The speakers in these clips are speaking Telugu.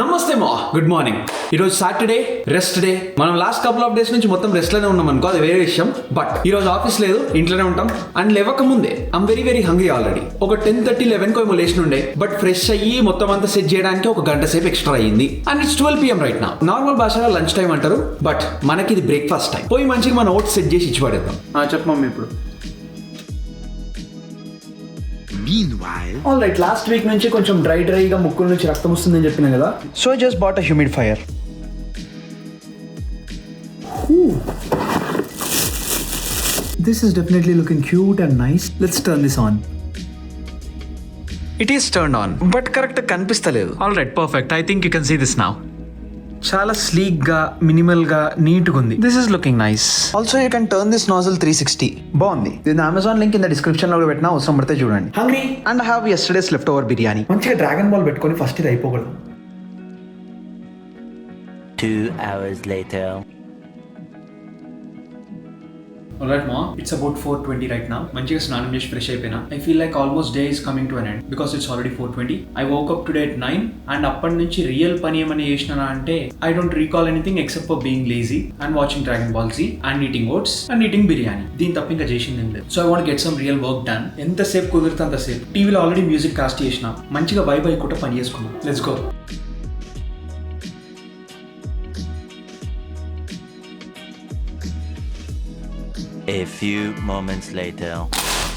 నమస్తే మా గుడ్ మార్నింగ్. ఈరోజు సాటర్డే, రెస్ట్ డే. మనం లాస్ట్ కపుల్ ఆఫ్ డేస్ నుంచి మొత్తం రెస్ట్ లోనే ఉన్నాం అనుకో, అది వేరే విషయం. బట్ ఈరోజు ఆఫీస్ లేదు, ఇంట్లోనే ఉంటాం. అండ్ లేవక ముందే ఐమ్ వెరీ హంగ్రీ ఆల్రెడీ. ఒక 10:30, 11 ఏమో లేచిన ఉండే. బట్ ఫ్రెష్ అయ్యి మొత్తం అంతా సెట్ చేయడానికి ఒక గంట సేపు ఎక్స్ట్రా అయ్యింది. అండ్ ఇట్స్ 12 PM రైట్ నా. నార్మల్ భాషలో లంచ్ టైం అంటారు, బట్ మనకి ఇది బ్రేక్ఫాస్ట్ టైం. పోయి మంచిగా మన ఓట్స్ సెట్ చేసి ఇచ్చి పడేద్దాం. చెప్పు మమ్మీ ఇప్పుడు. Meanwhile, all right, last week నుంచి కొంచెం డ్రైగా ముక్కుల నుంచి రక్తం వస్తుందని చెప్పిన కదా, so just bought a humidifier. This is definitely looking cute and nice. Let's turn this on. It is turned on, but correct కనిపిస్తలేదు. All right, perfect. I think you can see this now. చాలా స్లీక్ గా, మినిమల్ గా, నీట్ గా ఉంది. This is looking nice. Also you can turn this nozzle 360. బాగుంది. దీని అమెజాన్ లింక్ కింద డిస్క్రిప్షన్ లో కూడా పెట్టినా, అవసరం పడితే చూడండి. Hungry and have yesterday's leftover biryani. మంచిగా డ్రాగన్ బాల్ పెట్టుకొని ఫస్ట్ ఇది అయిపోకూడదు. 2 hours later. Alright ma, it's about 4:20 right now. మంచిగా స్నానం చేసి ఫ్రెష్ అయిపోయినా. I feel like almost day is coming to an end because it's already 4:20. I woke up today at 9 and అప్పటి నుంచి రియల్ పని ఏమని చేసినా అంటే I don't recall anything except for being lazy and watching Dragon Ball Z and eating oats and eating biryani. దీని తప్ప ఇంకా చేసింది ఏం లేదు. So I want to get some real work done. ఎంతసేపు కుదిరితే అంతసేపు. టీవీలో ఆల్రెడీ మ్యూజిక్ కాస్ట్ చేసిన, మంచిగా బై కూడా పని చేసుకున్నాం. Let's go. A few moments later.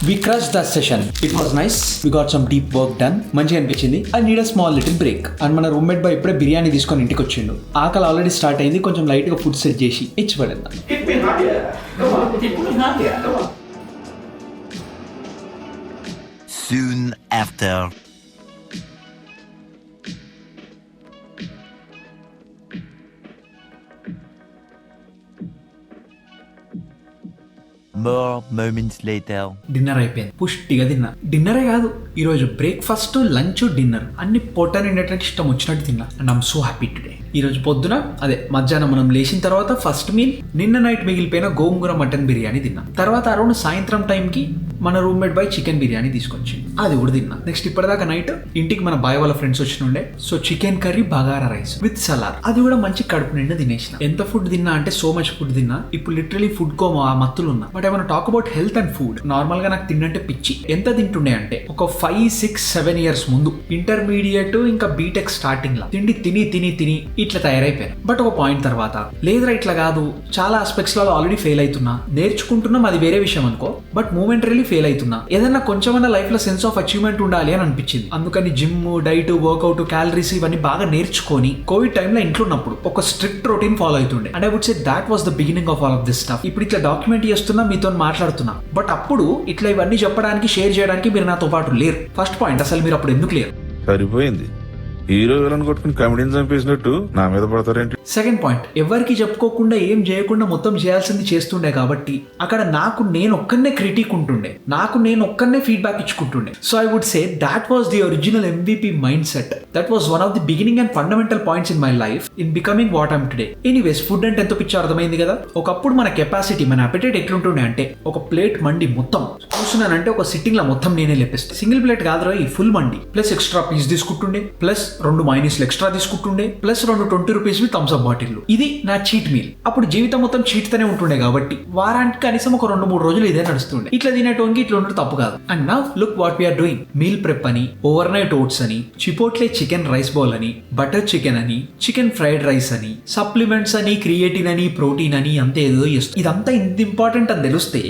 We crushed that session. It was nice. We got some deep work done. మంచిగా అనిపించింది. I need a small little break. And మన రూమ్మేట్ బాయ్ ఇప్పుడే బిర్యానీ తీసుకొని ఇంటికి వచ్చిండు. ఆకలి ఆల్రెడీ స్టార్ట్ అయింది. కొంచెం లైట్ గా ఫుడ్ సెట్ చేసి ఇచ్చి పడేద్దాం. Soon after. More moments later. Dinner అయిపోయింది. పుష్టిగా తిన్నా. డిన్నరే కాదు, ఈరోజు బ్రేక్ఫాస్ట్, లంచ్, డిన్నర్ అన్ని పొట్ట నిండేటట్టు ఇష్టం వచ్చినట్టు తిన్నా. And I'm so happy today. ఈ రోజు పొద్దున మధ్యాహ్నం మనం లేచిన తర్వాత ఫస్ట్ మీల్ నిన్న నైట్ మిగిలిపోయిన గోంగూర మటన్ బిర్యానీ తిన్నా. తర్వాత అరౌండ్ సాయంత్రం టైంకి మన రూమ్మేట్ బాయ్ చికెన్ బిర్యానీ తీసుకొచ్చి అది కూడా తిన్నా. నెక్స్ట్ ఇప్పటిదాకా నైట్ ఇంటికి మన బాయ్ వాళ్ళ ఫ్రెండ్స్ వచ్చినుండే, so chicken curry, bagara rice with salad, అది కూడా మంచి కడుపు నిండా తినేసిన. ఎంత ఫుడ్ తిన్నా అంటే సో మచ్ ఫుడ్ తిన్నా. ఇప్పుడు లిటరలీ ఫుడ్ కో మత్తులు ఉన్నా. బట్ ఏమైనా talk about health and food, normal గా నాకు తిన్నంటే పిచ్చి. ఎంత తింటుండే అంటే ఒక 5, 6, 7 years ముందు, ఇంటర్మీడియట్ ఇంకా బీటెక్ స్టార్టింగ్ లా తిండి తిని ఇట్లా తయారైపోయాను. బట్ ఒక పాయింట్ తర్వాత లేదురా ఇట్లా కాదు, చాలా ఆస్పెక్ట్స్ లో ఆల్రెడీ ఫెయిల్ అవుతున్నా, నేర్చుకుంటున్నాం అది వేరే విషయం అనుకో, బట్ మూమెంటరీ ఫెయిల్ అవుతున్నా. ఏదైనా కొంచెమన్నా లైఫ్ లో సెన్స్ ఆఫ్ అచీవ్మెంట్ ఉండాలి అని అనిపించింది. అందుకని జిమ్, డైట్, వర్కౌట్, క్యాలరీస్ ఇవన్నీ బాగా నేర్చుకొని కోవిడ్ టైంలో ఇంట్లో ఉన్నప్పుడు ఒక స్ట్రిక్ట్ రొటీన్ ఫాలో అవుతుండే. And I would say that was the beginning of all of this stuff. ఇప్పుడు ఇట్లా డాక్యుమెంట్ చేస్తున్నా, మీతో మాట్లాడుతున్నా. బట్ అప్పుడు ఇట్లా ఇవన్నీ చెప్పడానికి, షేర్ చేయడానికి మీరు నాతో పాటు లేరు. ఫస్ట్ పాయింట్, అసలు మీరు అప్పుడు ఎందుకు లేరు? సరిపోయింది. హీరో విలన్ కొట్టుకుని కమెడీని చంపేసినట్టు నా మీద పడతారేంటి? సెకండ్ పాయింట్, ఎవరికి చెప్పుకోకుండా ఏం చేయకుండా మొత్తం చేయాల్సింది చేస్తుండే కాబట్టి అక్కడ నేను ఒక్కనే క్రిటిక్ ఉంటుండే, నేను ఒక్కనే ఫీడ్బ్యాక్ ఇచ్చుకుంటుండే. So I would say that was the original MVP mindset. That was one of the beginning and fundamental points in my life in becoming what I'm today. Anyways, food అంటే ఎంతో పిచ్చో అర్థమైంది కదా. ఒకప్పుడు మన కెపాసిటీ, మన అపెటైట్ ఎట్లుంటుండే అంటే ఒక ప్లేట్ మండి మొత్తం చూస్తున్నానంటే ఒక సిట్టింగ్ లా మొత్తం నేనే లేపిస్తాను. సింగిల్ ప్లేట్ కాదురా, ఈ full mandi plus extra piece తీసుకుంటుండే, ప్లస్ 2 మైనీస్లు ఎక్స్ట్రా తీసుకుంటుండే, plus 2 20 rupees Thums Up bottle. ఇది నా చీట్ మీల్. అప్పుడు జీవితం మొత్తం చీట్ తోనే ఉంటుండే కాబట్టి వారానికి కనీసం ఒక 2-3 రోజులు ఇదే నడుస్తుండే. ఇట్లా తినేటోనికి ఇట్లా ఉండడం తప్పు కాదు. And now look what we're doing. Meal prep అని, ఓవర్ నైట్ ఓట్స్ అని, చిపోట్లే చికెన్ రైస్ బౌల్ అని, బటర్ చికెన్ అని, చికెన్ ఫ్రైడ్ రైస్ అని, సప్లిమెంట్స్ అని, క్రియేటిన్ అని, ప్రోటీన్ అని, అంతే ఏదో చేస్తుంది. ఇదంతా ఇంత ఇంపార్టెంట్ అని తెలిస్తే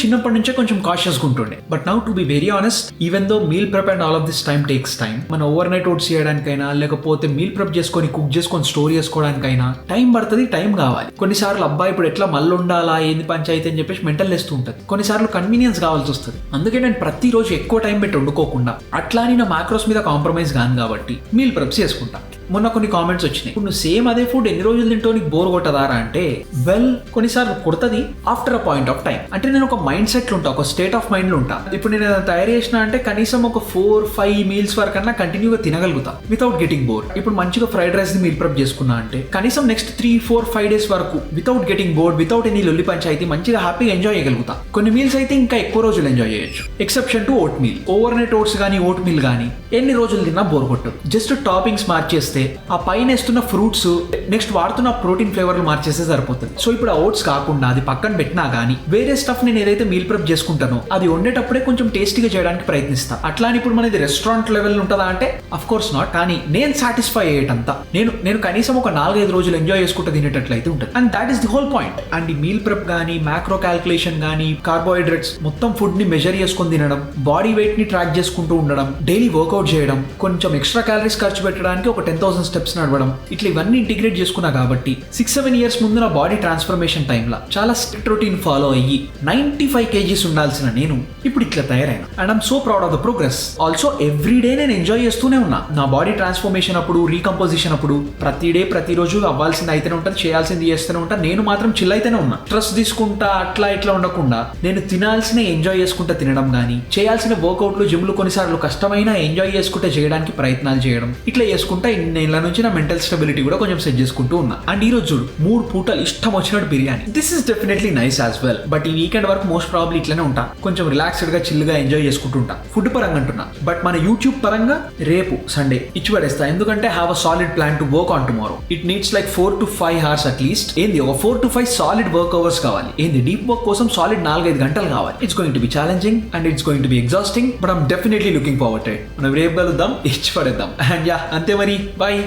చిన్నప్పటి నుంచో కొంచెం కాషియస్ గా ఉంటుండే. But now to be very honest, even though meal prep and all of this time takes time, మన ఓవర్ నైట్ ఓట్స్ చేయడానికైనా లేకపోతే మీల్ ప్రెప్ చేసుకొని కుక్ చేసుకొని స్టోర్ చేసుకోవడానికైనా టైం పడుతుంది, టైం కావాలి. కొన్నిసార్లు అబ్బాయి ఇప్పుడు ఎట్లా మళ్ళీ ఉండాలా, ఏంది పంచాయతీ అని చెప్పేసి మెంటల్ వేస్తూ ఉంటుంది. కొన్నిసార్లు కన్వీనియన్స్ కావాల్సి వస్తుంది. అందుకే నేను ప్రతిరోజు ఎక్కువ టైం పెట్టి వండుకోకుండా అట్లా నా మ్యాక్రోస్ మీద కాంప్రమైజ్ కాను కాబట్టి మీల్ ప్రెప్స్ చేసుకుంటా. మొన్న కొన్ని కామెంట్స్ వచ్చినాయి, ఇప్పుడు నువ్వు సేమ్ అదే ఫుడ్ ఎన్ని రోజులు తింటో నీకు బోర్ కొట్టదారా అంటే, కొన్నిసార్లు కొడుతుంది after a point of time. అంటే నేను ఒక మైండ్ సెట్ ఉంటా, ఒక స్టేట్ ఆఫ్ మైండ్ లో ఉంటా. ఇప్పుడు నేను తయారు చేసిన అంటే కనీసం ఒక 4-5 మీల్స్ వరకన్నా కంటిన్యూగా తినగలుగుతా వితౌట్ గెటింగ్ బోర్. ఇప్పుడు మంచిగా ఫ్రైడ్ రైస్ మీల్ ప్రెప్ చేసుకున్నా అంటే కనీసం నెక్స్ట్ 3-4-5 days వరకు without getting bored, without any లొల్లి పంచాయితీ మంచిగా హ్యాపీగా ఎంజాయ్ చేయగలుగుతా. కొన్ని మీల్స్ అయితే ఇంకా ఎక్కువ రోజులు ఎంజాయ్ చేయొచ్చు. Exception to oatmeal. Overnight oats కానీ ఓట్ మీల్ కానీ ఎన్ని రోజులు తిన్నా బోర్ కొట్టదు. జస్ట్ టాపింగ్స్ మార్చేస్తే మార్చేస్తే, ఆ పైన వేస్తున్న ఫ్రూట్స్ నెక్స్ట్ వాడుతున్న ప్రోటీన్ ఫ్లేవర్లు మార్చేస్తే సరిపోతుంది. సో ఇప్పుడు ఆ ఓట్స్ కాకుండా అది పక్కన పెట్టినా కానీ వేరే స్టఫ్ నేను ఏదైతే మీల్ ప్రెప్ చేసుకుంటానో అది వండేటప్పుడే కొంచెం టేస్టీగా చేయడానికి ప్రయత్నిస్తా. అట్లా అని ఇప్పుడు మనది రెస్టారెంట్ లెవెల్ ఉంటుందా అంటే అఫ్ కోర్స్ నాట్. కానీ నేను సాటిస్ఫై అయ్యేటంతా నేను కనీసం ఒక 4-5 రోజులు ఎంజాయ్ చేసుకుంటూ తినేటట్లయితే ఉంటుంది. And that is the whole point. And ఈ మీల్ ప్రెప్ కానీ మ్యాక్రో క్యాల్కులేషన్ కానీ కార్బోహైడ్రేట్స్ మొత్తం ఫుడ్ ని మెజర్ చేసుకొని తినడం, బాడీ వెయిట్ ని ట్రాక్ చేసుకుంటూ ఉండడం, డైలీ వర్కౌట్ చేయడం, కొంచెం ఎక్స్ట్రా క్యాలరీస్ ఖర్చు పెట్టడానికి ఒక 10,000 స్టెప్స్ నడవడం, ఇట్లా ఇవన్నీ ఇంటిగ్రేట్ చేసుకున్నా కాబట్టి 6-7 ఇయర్స్ ముందు నా బాడీ ట్రాన్స్ఫర్మేషన్ టైంలో చాలా స్ట్రిక్ట్ రొటీన్ ఫాలో అయ్యి 95 kgs ఉండాల్సిన నేను ఇప్పుడు ఇట్లా తయారైనా. And I'm so proud of the progress. Also every day నేను ఎంజాయ్ చేస్తూనే ఉన్నా. నా బాడీ ట్రాన్స్ఫర్మేషన్ అప్పుడు, రీకంపోజిషన్ అప్పుడు ప్రతిరోజు అవ్వాల్సింది అయితేనే ఉంటుంది, చేయాల్సింది చేస్తూనే ఉంటా. నేను మాత్రం చిల్ అయితేనే ఉన్నా. స్ట్రెస్ తీసుకుంటా అట్లా ఇట్లా ఉండకుండా నేను తినాల్సిన ఎంజాయ్ చేసుకుంటా తినడం కానీ, చేయాల్సిన వర్కౌట్లు జిమ్లు కొన్నిసార్లు కష్టమైన ఎంజాయ్ చేసుకుంటే చేయడానికి ప్రయత్నాలు చేయడం, ఇట్లా చేసుకుంటా ఇన్నేళ్ల నుంచి నా మెంటల్ స్టెబిలిటీ కూడా కొంచెం సెట్ చేసుకుంటూ ఉన్నా. అండ్ ఈ రోజు 3 పూటలు ఇష్టం వచ్చినట్టు biryani. This is definitely nice as well. But ఈ వీకెండ్ వరకు మోస్ట్ ప్రాబ్లీ ఇట్లనే ఉంటా, కొంచెం రిలాక్స్డ్ గా చిల్ గా ఎంజాయ్ చేసుకుంటుంటా ఫుడ్ పరంగా అంటున్నా. బట్ మన యూట్యూబ్ పరంగా రేపు సండే ఇచ్చి పడేస్తా. ఎందుకంటే have a solid plan to work on tomorrow. It needs like 4 to 5 hours at least. ఏంది ఒక 4 to 5 సాలిడ్ వర్క్ అవర్స్ కావాలి. ఏంది డీప్ వర్క్ కోసం సాలిడ్ 4-5 గంటలు కావాలి. It's going to be challenging and it's going to be exhausting. But I'm definitely looking forward to it. మనం రేపు కలుద్దాం, ఇచ్చి పడేద్దాం. అండ్ యా అంతే మరి, బాయ్.